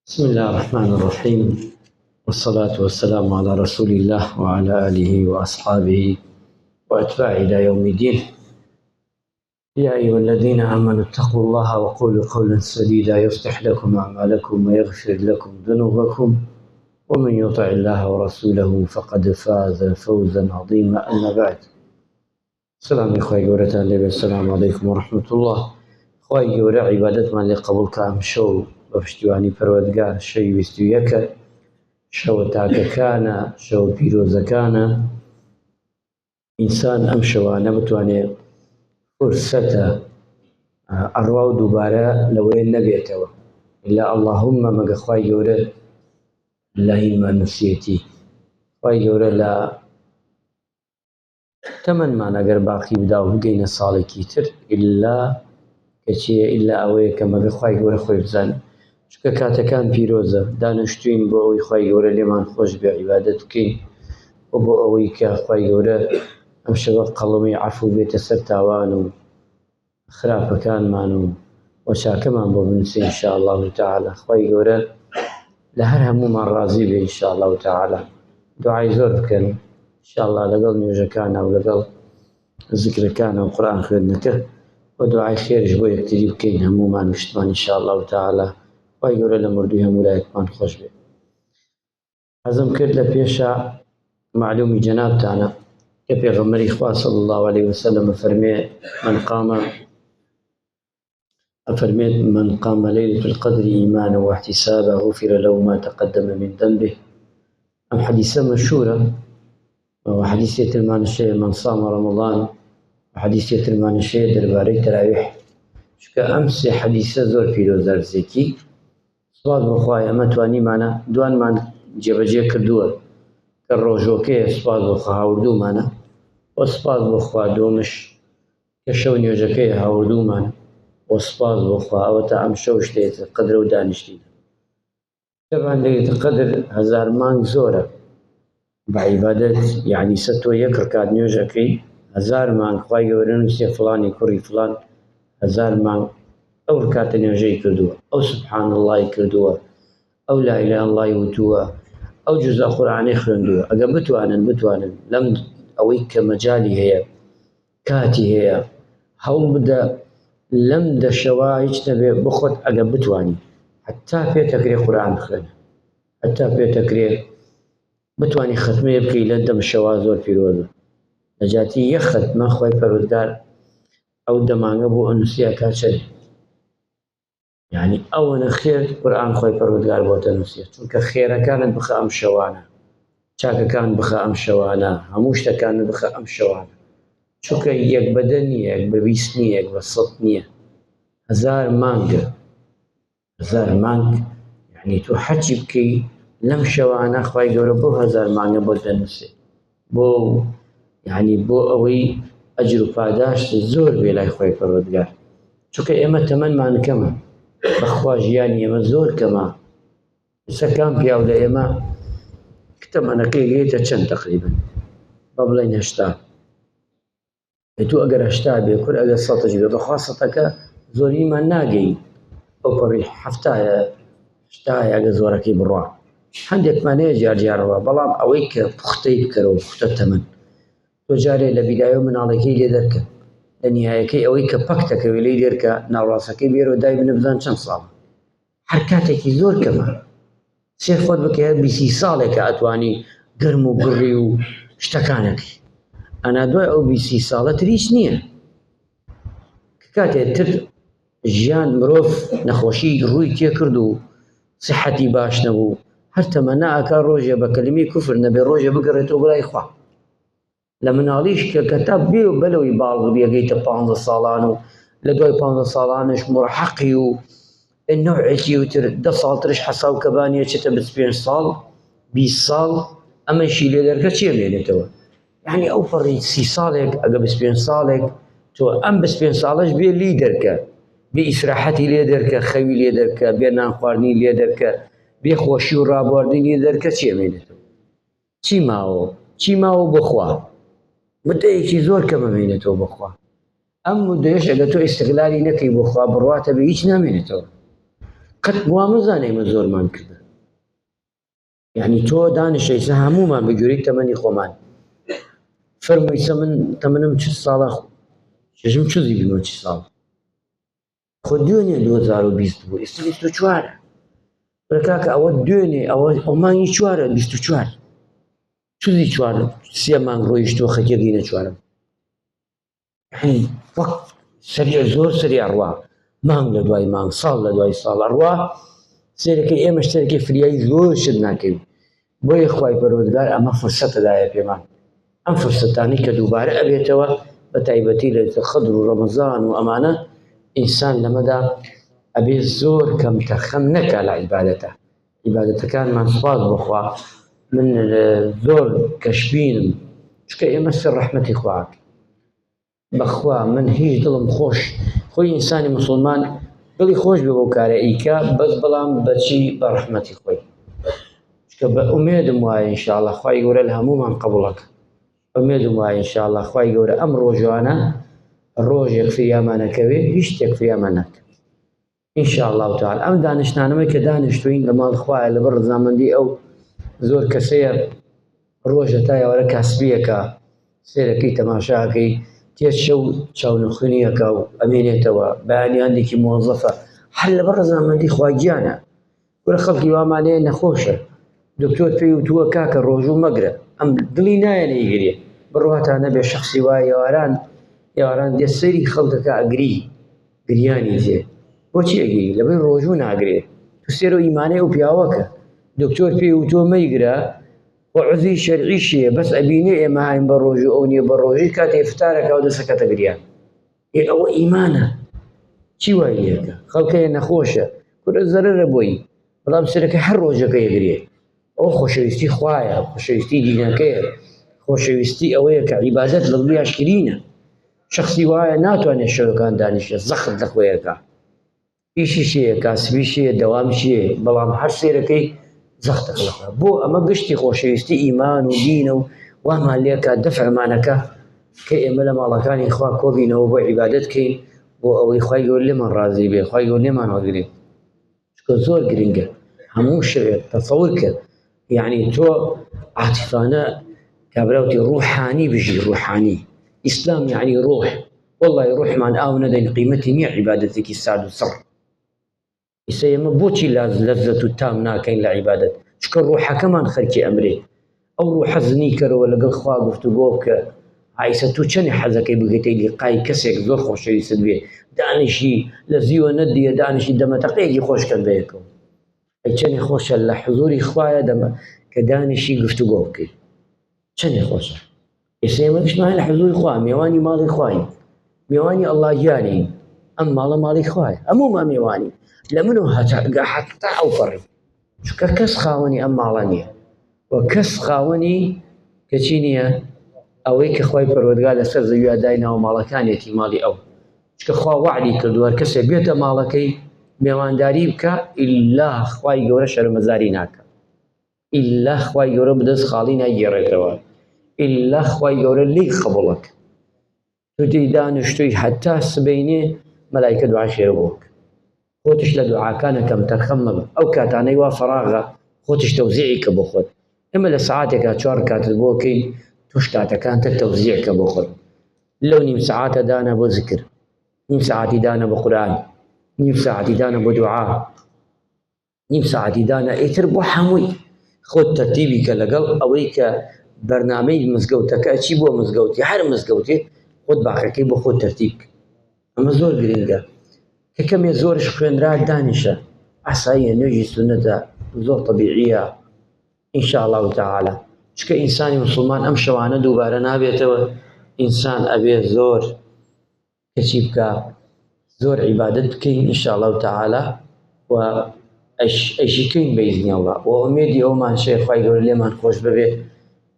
بسم الله الرحمن الرحيم، والصلاة والسلام على رسول الله وعلى آله وأصحابه وأتباعه إلى يوم الدين. يا أيها الذين آمنوا اتقوا الله وقولوا قولا سديدا يصلح لكم أعمالكم ويغفر لكم ذنوبكم، ومن يطع الله ورسوله فقد فاز فوزا عظيما. أما بعد، السلام عليكم السلام عليكم ورحمة الله. خواهی گەورە عیبادەتمان لێ قبول کە ئەم شەو بە پشتیوانی پەروەردگار شەوی 21ە، شەوە تاکەکانە، شەوە پیرۆزەکانە. ئینسان ئەم شەوانە بتوانێت فرسەتە ئەڕوا و دووبارە لەوەیە نەبێتەوە، إلا اللهم مەگە خواهی گەورە لە هیلمان نووسێتی. خواهی گەورە لە تەمەنمان ئەگەر باقی بدا و بگەینە ساڵێکی تر، ئیلا ئەوەیە کە مەگە خواهی گەورە خۆی بزانێت. چونکە کاتەکان پیرۆزە، دانیشتوین بۆ ئەوەی خواهی گەورە لێمان خۆش بێ عیبادەت بکەین، و بۆ ئەوەی کە خواهی گەورە ئەم شەوە قەڵەمی عەفو بێتە سەر تاوان و خراپەکانمان و چاکەمان بۆ بنووسێ ئینشاءالله تعالی. خواهی گەورە لە هەر هەموومان ڕازی بێ ئینشاءالله تعالی. دوعای زۆر بکەن ئینشاءالله لەگەڵ نوێژەکانە و لەگەڵ زیکرەکانە و قورئان خوێندنەکە، و دوعای خێرش بۆ یەکتری بکەین هەموومان وشتمان ئینشاءالله تعالی. خواهی گەورە لە مردووی هەموو لایەکمان خۆش بێ. حەزم کرد لە پێشە معلومی جەنابتانە کە پێغەمبەری خوا صلی الله عليه وسلم أفرميت من قام ليلة القدر إيمانا واحتسابا غفر له ما تقدم من ذنبه. أم حديثة مشهورة، وحديثة المانشية من صام رمضان، وحديثة المانشية درباري تراويح. شكا أمس حديثة زور پیرۆزە زێکی سوال بخوای ئەمە توانی مانە دوانمان جێبەجێ کردووە کە ڕۆژۆکەیە سوپاس بۆخوا هاوردوومانە، و سوپاس بۆخوا دووەمش کە شەو نوێژەکەی هاوردوومانە، و سوپاس بۆخوا ئەوە تا ئەم شەو شتێتە قەدرە و دانیشتین. طبعاً لەیلەتە قەدر 1000 مانگ زۆرە بە عیبادەت، یعنی سە تۆ یەک ڕکات نوێژەکەی 1000 مانگ خوای گەورە نووسێ فڵانی کوڕی فڵان 1000 مانگ ئەو ڕکاتە نوێژەی کردووە، ئەو سوبحان اللهی کردووە، ئەو لا ئیلاهە ئیلڵڵاهی وتووە، ئەو جوزە قورئانەی خوێندووە. ئەگەر بتوانن لەم ئەوەی کە مەجالی هەیە، کاتی هەیە، هەوڵ بدە لەم دەشەوە هیچ نەبێ بخۆت. ئەگەر بتوانی حتا پێتەکرێ قورئان بخوێنە، حتا پێتەکرێ بتوانی ختمەیە بکەی لە دەم شەوا زۆر پیرۆزە. نەجاتی یەک ختمە خوای پەروەردگار ئەو دەمانگە بۆ ئەنووسێ کاچەرێ، یعنی ئەوەنە خێر قورئان خوای پەروەردگار بۆتە نووسێ. چونکە خێرەکانت بخە ئەم شەوانە، چاکەکان بخە ئەم شەوانە، هەموو شتەکانت بخە ئەم شەوانە. چونکە یەک بەدە نییە، یەک بە 20 نییە، یەک بە 100 نییە، 1000 مانگە. 1000 مانگ یعنی تۆ حەجی بکەی لەم شەوانە، خوای گەورە بۆ 1000 مانگە بۆ دەنووسێ، یعنی بۆ ئەوەی ئەجر و پاداشت زۆر بێ لای خوای پەروەردگار. چونکە ئێمە تەمەنمان کەمە، بەخوا ژیانی ئێمە زۆر کەمە. کام پیاو لە ئێمە تەمەنەکەی گەیتە چەند تەقریبەن؟ با بڵێن 80. تۆ ئەگەر 80 بێ کورد ئەگەر 100 بێ، بەخوا 100ەکە زۆریمان ناگەین، ئەو پەڕی 70ە 80 ئەگە زۆرەکەی بڕوا. هەندێکمان هەیە جارجارەوە، بەڵام ئەوەی کە پوختەی بکەرەوە پوختە تەمەن. تۆ جارێ لە بیدایە و مناڵەکەی لێ دەرکە، لە نیهایەکەی ئەوەی کە پەک دەکەوێت لێی دێرکە، ناوڕاستەکەی بێرەوە دای بنە بزان چەند ساڵە. هەر کاتێکی زۆر کەمە. سێ خۆت بکە 20 ساڵێکە ئەتوانی گەرم و گڕی و شتەکانەکەی. ئەنا دوای ئەو 20 ساڵە تر هیچ نییە. کاتێک تر ژیان مرۆڤ نەخۆشی ڕووی تێ کرد و سیحەتی باش نەبوو، هەر تەمەنا ئەکا ڕۆژێ بە کەلیمەی کوفر نەبێ ڕۆژێ بگەڕێتەوە بەلای خوا. لە مناڵیش کە کەتا بێ و بەلەوەی باڵغ بێگەیتە 15 ساڵان، و لە دوای 15 ساڵانش مڕحەقی و نەوعێکی وتر 10 ساڵترش حەساو کەبانیە چێتە 25 ساڵ 20 ساڵ، ئەمەشی لێ دەرکە چێ مێنێتەوە؟ یعنی ئەو پەڕی 30 ساڵێک ئەگە 25 ساڵێک تۆ ئەم 25 ساڵش بێ لی دەرکە، بێ ئیسراحەتی لێ دەرکە، خەوی لێ دەرکە، بێ نان خواردنی لێ دەرکە، بێ خۆشی و ڕابواردنی لێ دەرکە، چێ مێنێتەوە؟ چی ماوە بخوا؟ مدەیەکی زۆر کەمە مێنێتەوە بخوا. ئەم مدەیەش ئەگە تۆ ئیستیغلالی نەکەی بۆخوا بڕواتە بێ هیچ نامێنێتەوە. قەت وا مەزانێ ئێمە زۆرمان کردە. یعنی تۆ دانیشەیسە هەموومان بە گوێرەی تەمەنی خۆمان فەرموویسە من تەمەنم 40 ساڵە چێژم چوزی بیمە 40 ساڵ خۆ دوێنێ 2020 بوو ئێستا 24 بڵێ کاکە ئەوە دوێنێ ئەوە مانگی 4 24 چوزی 4 3 مانگ ڕۆیشتووە خەکێ گەینە 4 وەک سەریع زۆر سەریع ڕوا مانگ لە دوای مانگ ساڵ لە دوای ساڵ ڕوا سێرەکەی ئێمە شتێکی فریایی زۆر شت ناکەوین بۆیە خوای پەروەردگار ئەمە فرسەتەدایە پێمان ئەم فرسەتانی کە دووبارە ئەبێتەوە بە تایبەتی لە خەدر و ڕەمەزان و ئەمانە ئینسان لەمەدا ئەبێ زۆر کەمتە خەم نەکا لە عیبادەتە عیبادەتەکانمان سوپاس بخوا من زۆر کەشبینم چکە ئێمە سەر ڕەحمەتی خواک بەخوا من هیچ دڵم خۆش خۆی ئینسانی موسڵمان دڵی خۆش بێ بەو کارە ئیکا بەس بەڵام بەچی بە ڕەحمەتی خۆی چکە بە ئومێدم وایە ئینشاءڵڵا خوای گەورە لە هەموومان قبوڵەکە ئومێدم وایە ئینشاءڵڵا خوای گەورە ئەم ڕۆژوانە ڕۆژێک فریامانەکەوێ هیچ شتێک فریامان ناکە ئینشاءڵڵا تعالی ئەم دانیشتانەوەی کە دانیشتوین لە ماڵ خوایە لەبەر ڕەزامەندی ئەو زۆر کەسەیە ڕۆژە تا ئێوارە کاسبیەکە سێرەکەی تەماشاکەی تێت شەو چاونەخوێنیەکە و ئەمێنێتەوە بەیانیاندێکی مۆزەفە هەر لەبەر ڕەزامەندی خواگیانە وەرە خەڵکی وامانەیە نەخۆشە دکتۆر پێی وتووە کاکە ڕۆژوو مەگرە ئەم دڵی نایەنە ئیگرێ بڕواتانە بێ شەخصی وایە ئێواران دێ سەیری خەڵکەکە ئەگری گریانی تێ بۆچی ئەگری لەبەر ڕۆژوو ناگرێ تو سێرە ئیمانەی ئەو پیاوەکە دکتۆر پێی وتووە مەیگرە و عوزری شەرعیشیە بەس ئەبینێ ئێمە هاین بە ڕۆژوو ئەو نییە بە ڕۆژی کاتێ فتارەکە و دەسەکەتە گریان ئەوە ئیمانە چی وای لێکە خەڵکەیە نەخۆشە کورە زەرەرە بۆی بەڵام سەرەکە هەر ڕۆژەکە یەگرێ ئەو خۆشەویستی خوایە خۆشەویستی دینەکەیە خۆشەویستی ئەوەیە کە عیبادەت لە دڵی ئاشکرینە شخصی وایە ناتوانێت شەوەکان دانیشە زەخت لە خۆیەکە ئیشی شەیە کاسبی شەیە دەوام شەیە بەڵام هەر سێرەکەی زەختە خەڵقە بۆ ئەمە گشتی خۆشەویستی ئیمان و دینە و وامان لێکە دەفعمانەکە کە ئێمە لە ماڵەکانی خوا کۆبینەوە بۆ عیبادەت کەین بۆ ئەوەی خوای گەورە لێمان ڕازی بێ خوای گەورە لێمان وەرگرێ چکە زۆر گرنگە هەموو شەوێک تەسەوور کرد یعنی تۆ عاتیفانە کابراوتی ڕوحانی بژی ڕوحانی ئیسلام یعنی ڕوح وەڵڵی ڕوحمان ئاو نەدەین قیمەتی نییە عیبادەتێکی ساد و سەڕ ئیسا ئێمە بۆچی لەذەت و تام ناکەین لە عیبادەت چکە ڕوحەکەمان خەرکی ئەمرێ ئەو ڕوحە زنی کەرەوە لەگەڵ خوا گفتوگۆ بکە عیسە تو چەندی حەزەکەی بگەیتە لیقای کەسێک زۆر خۆشەویست بێ دانیشی لە زیوە نەدیە دانیشی دەمەتەقەیەکی خۆشکەن بەیەکەوە ئەی چەندی خۆشە لە حزوری خوایە دەمە کە دانیشی گفتوگۆ بکەیت چەندی خۆشە ئێستا ئێمە گشتمان لە حزوری خوا میێوانی ماڵی خوین میێوانی ئەڵڵاهیانین ئەم ماڵە ماڵی خوایە هەموومان میێوانی لە من و حتا ئەو فەڕی چکە کەس خاوەنی ئەم ماڵە نییە و کەس خاوەنی کەچی نییە ئەوەی کە خوای پەروەردگار لەسەر زەویە دایناوە ماڵەکانێتی ماڵی ئەو چکە خوا وعدی کردووە کەسێ بێتە ماڵەکەی میێوانداری بکە ئیلا خوای گەورە شەرمەزاری ناکە ئیلا خوای گەورە بدەست خاڵی نایگێڕێتەوە ئیلا خوای گەورە لی قبوڵەکە تو دەی دانیشتووی حتا سبەینێ مەلایکە دوعای خێرە بۆ بکە خۆتش لە دوعاکانە کەمتەر خەم مەبە ئەو کاتانەی وا فەراغە خۆتش تەوزیعی کە بۆ خۆت ئێمە لە سەعاتێکا 4 کاتت بۆ بکەین توش کاتەکانتە تەوزیعکە بۆ خۆت لەو نیم سەعاتە دانە بۆ زیکر نیم سەعاتی دانە بە قورئان نیم سەعاتی دانە بۆ دوعا نیم سەعاتی دانە ئیتر بۆ هەمووی خۆت تەرتیبی کە لەگەڵ ئەوەی کە بەرنامەی مزگەوتەکە چی بۆ مزگەوتی هەر مزگەوتێ خۆت باخەکەی بۆ خۆت تەرتیب کە ئەمە زۆر گرنگە کە کەمێ زۆرش خوێنرا دانیشە ئاساییە نوێژی سونەتە زۆر طەبیعیە ئینشاءالله تعالی چکە ئینسانی موسڵمان ئەم شەوانە دووبارە نابێتەوە ئینسان ئەبێ زۆر کەچی بکە زۆر عیبادەت بکەین ئینشاءالله تعالی و ئەیشیکەین بەئیزنی ئەڵڵا و ئومێدی ئەومان شێ خوای گەورە لێمان خۆش ببێ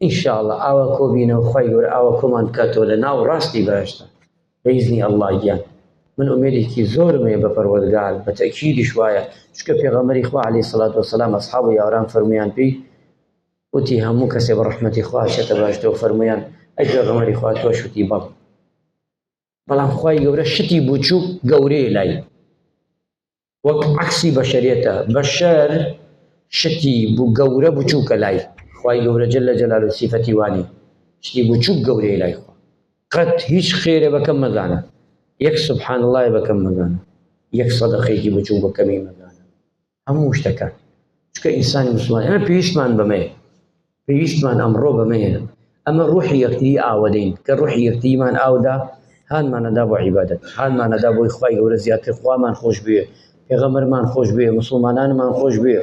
ئینشاءالله ئاوا کۆبینەوە خوای گەورە ئاوا کۆمان بکاتەوە لە ناو ڕاستی بەهەشتە بەئیزنی ئەڵڵا گیان من ئومێدێکی زۆرم هەیە بە پەروەردگار بە تەکیدیش وایە چکە پێغەمبەری خوا عەلەیهی سەڵات وەسەلام ئەسحاب و یاوەران فەرموویان پێی وتی هەموو کەسێ بە ڕەحمەتی خوا ئەچێتە بەهەشتەوە فەرموویان ئەی پێغەمبەری خوا تۆ شتی بەڵ بەڵام خوای گەورە شتی بچووک گەورەیە لای وەک عەکسی بەشەریەتە. بەشەر شتی گەورە بچووکە لای خوای گەورە جەلە جەلالوه سیفەتی وانی شتی بچووک گەورەیە لای خوا قەت هیچ خێرێ بەکەم مەزانە یەک سوبحان اللهی بەکەم مەزانە یەک سەدەقەیەکی بچووک بەکەمی مەزانە هەموو شتەکان چکە ئینسانی موسڵمان ئێمە پێویستمان بەمەیە پێویستمان ئەمڕۆ بەمەیە ئەمە ڕوحی یەکتری ئاوەدەین کە ڕوحی یەکتریمان ئاودا هانمانەدا بۆ عیبادەت هانمانەدا بۆی خوای گەورە زیاتر خوامان خۆش بوێ پێغەمبەرمان خۆش بوێ موسڵمانانمان خۆش بوێ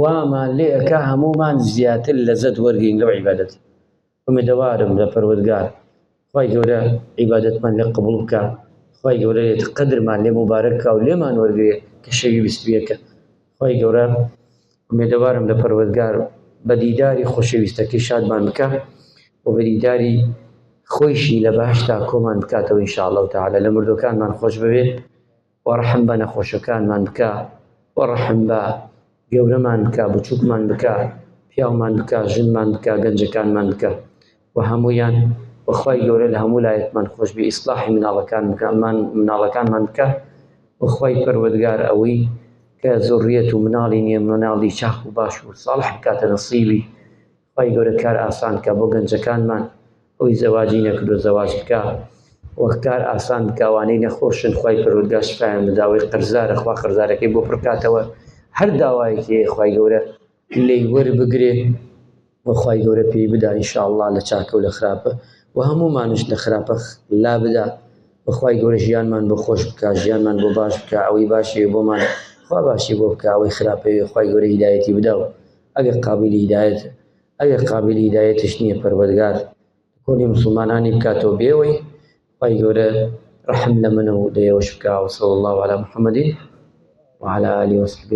وامان لێ ئەکا هەموومان زیاتر لەزەت وەرگین لەو عیبادەت ئومێدەوارم لە پەروەردگار خوای گەورە عیبادەتمان لێ قبوڵ بکە خوای گەورە قەدرمان لێ مبارەک بکە و لێمان وەرگێ کە شەوی 21 خوای گەورە ئومێدەوارم لە پەروەردگار بە دیداری خۆشەویستەکەی شادمان بکە و بە دیداری خۆیشی لە بەهەشتا کۆمان بکاتەوە ئینشاءالله تعالی لە مردوەکانمان خۆش ببێ و ڕەحم بە نەخۆشەکانمان بکە و ڕەحم بە گەورەمان بکە بچووکمان بکە پیاومان بکە ژنمان بکە گەنجەکانمان بکە و هەموویان وەخوای گەورە لە هەموو لایەکمان خۆش بێ ئیسلاحی مناڵەکانمان بکە وەخوای پەروەردگار ئەوەی کە زۆڕیەت و مناڵی نییە مناڵی چاک و باش و ساڵح بکاتە نەسیبی خوای گەورە کار ئاسان بکە بۆ گەنجەکانمان ئەوی زەواجی نەکردو زەواج بکە وەک کار ئاسان بکە ئەوانەی نەخۆشن خوای پەروەردگار شفایان بدا ئەوەی قەرزارە خوا قەرزارەکەی بۆ پڕ بکاتەوە هەر داوایەکی هەیە خوای گەورە لێی وەربگرێ وەخوای گەورە پێی بدا ئینشاءالله لە چاکە و لە خراپە و هەموومانش لە خراپە لا بدا وەخوای گەورە ژیانمان بۆ خۆش بکە ژیانمان بۆ باش بکە ئەوەی باشی بۆمان خوا باشی بۆ بکە ئەوەی خراپەیە خوای گەورە هیدایەتی بدا و ئەگەر قابلی هیدایەتە ئەگەر قابلی هیدایەتش نییە پەروەردگار کۆنی مسلمانانی بکاتەوە بێەوەی خوای گەورە ڕەحم لە منە و لێوەش بکە وصلی الله علی محەممەد وعلى آله وصحبه